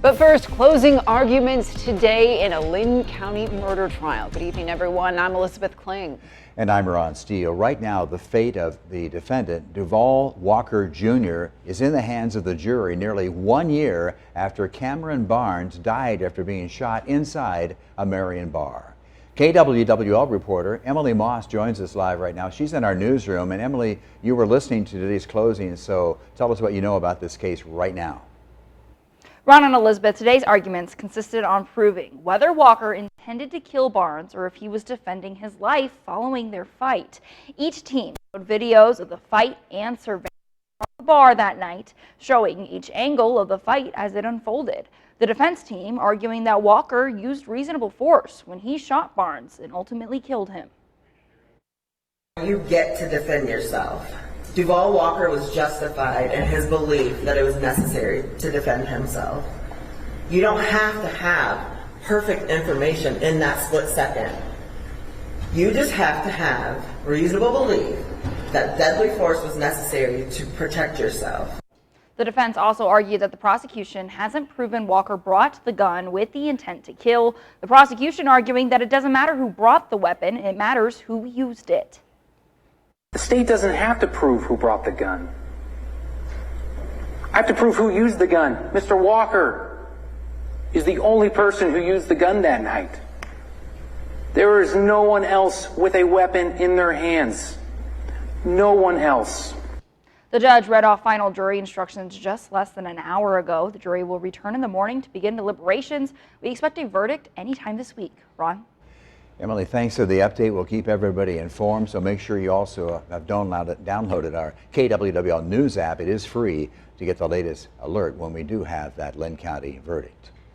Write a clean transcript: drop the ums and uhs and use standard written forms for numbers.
But first, closing arguments today in a Linn County murder trial. Good evening, everyone. I'm Elizabeth Kling. And I'm Ron Steele. Right now, the fate of the defendant, Duval Walker Jr., is in the hands of the jury nearly 1 year after Cameron Barnes died after being shot inside a Marion bar. KWWL reporter Emily Moss joins us live right now. She's in our newsroom. And Emily, you were listening to today's closings, so tell us what you know about this case right now. Ron and Elizabeth, today's arguments consisted on proving whether Walker intended to kill Barnes or if he was defending his life following their fight. Each team showed videos of the fight and surveillance from the bar that night, showing each angle of the fight as it unfolded. The defense team arguing that Walker used reasonable force when he shot Barnes and ultimately killed him. You get to defend yourself. Duval Walker was justified in his belief that it was necessary to defend himself. You don't have to have perfect information in that split second. You just have to have reasonable belief that deadly force was necessary to protect yourself. The defense also argued that the prosecution hasn't proven Walker brought the gun with the intent to kill. The prosecution arguing that it doesn't matter who brought the weapon, it matters who used it. The state doesn't have to prove who brought the gun. I have to prove who used the gun. Mr. Walker is the only person who used the gun that night. There is no one else with a weapon in their hands. No one else. The judge read off final jury instructions just less than an hour ago. The jury will return in the morning to begin deliberations. We expect a verdict anytime this week. Ron? Emily, thanks for the update. We'll keep everybody informed, so make sure you also have downloaded our KWWL News app. It is free to get the latest alert when we do have that Linn County verdict.